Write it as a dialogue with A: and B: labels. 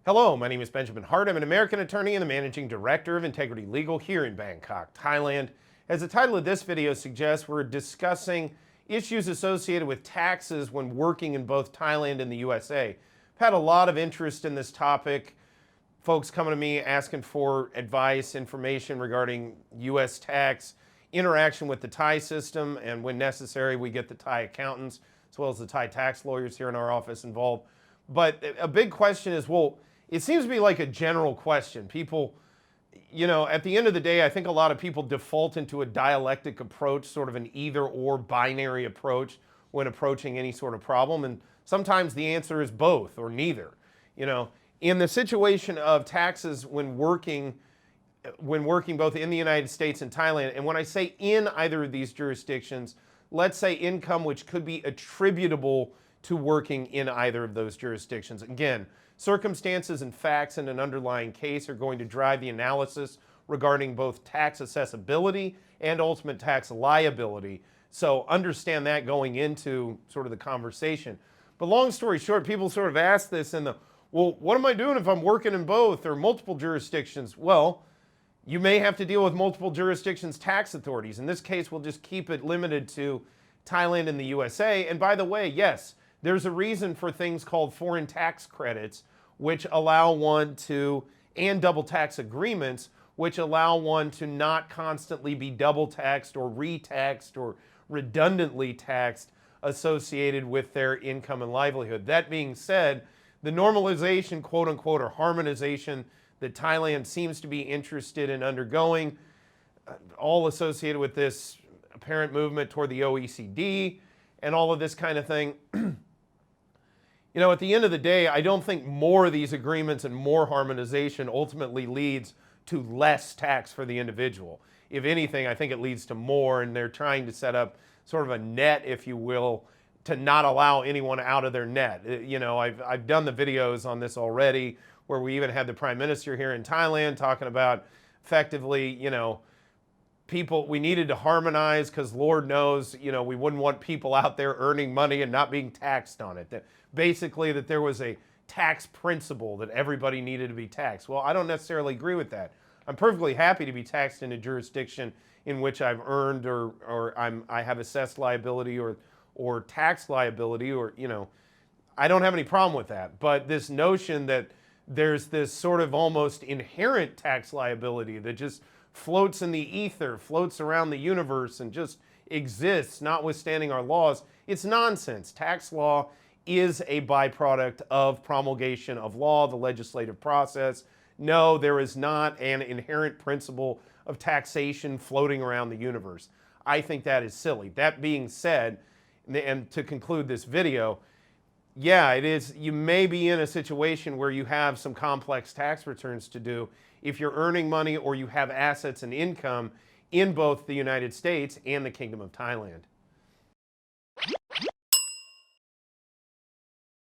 A: Hello, my name is Benjamin Hart. I'm an American attorney and the managing director of Integrity Legal here in Bangkok, Thailand. As the title of this video suggests, we're discussing issues associated with taxes when working in both Thailand and the USA. I've had a lot of interest in this topic. Folks coming to me asking for advice, information regarding US tax, interaction with the Thai system, and when necessary, we get the Thai accountants as well as the Thai tax lawyers here in our office involved. But a big question is, well, it seems to be like a general question. People, at the end of the day, I think a lot of people default into a dialectic approach, sort of an either or binary approach when approaching any sort of problem. And sometimes the answer is both or neither. In the situation of taxes when working both in the United States and Thailand, and when I say in either of these jurisdictions, let's say income which could be attributable to working in either of those jurisdictions. Again, circumstances and facts in an underlying case are going to drive the analysis regarding both tax accessibility and ultimate tax liability. So understand that going into sort of the conversation. But long story short, people sort of ask this well, what am I doing if I'm working in both or multiple jurisdictions? Well, you may have to deal with multiple jurisdictions' tax authorities. In this case, we'll just keep it limited to Thailand and the USA. And by the way, yes, there's a reason for things called foreign tax credits, which allow one to, and double tax agreements, which allow one to not constantly be double taxed or retaxed or redundantly taxed associated with their income and livelihood. That being said, the normalization, quote unquote, or harmonization that Thailand seems to be interested in undergoing, all associated with this apparent movement toward the OECD and all of this kind of thing. At the end of the day, I don't think more of these agreements and more harmonization ultimately leads to less tax for the individual. If anything, I think it leads to more, and they're trying to set up sort of a net, if you will, to not allow anyone out of their net. I've done the videos on this already, where we even had the Prime Minister here in Thailand talking about effectively, people, we needed to harmonize because Lord knows, we wouldn't want people out there earning money and not being taxed on it. Basically, that there was a tax principle that everybody needed to be taxed. Well, I don't necessarily agree with that. I'm perfectly happy to be taxed in a jurisdiction in which I've earned or I have assessed liability or tax liability I don't have any problem with that. But this notion that there's this sort of almost inherent tax liability that just floats in the ether, floats around the universe and just exists notwithstanding our laws, it's nonsense. Tax law is a byproduct of promulgation of law, the legislative process. No, there is not an inherent principle of taxation floating around the universe. I think that is silly. That being said, and to conclude this video, yeah, it is. You may be in a situation where you have some complex tax returns to do if you're earning money or you have assets and income in both the United States and the Kingdom of Thailand.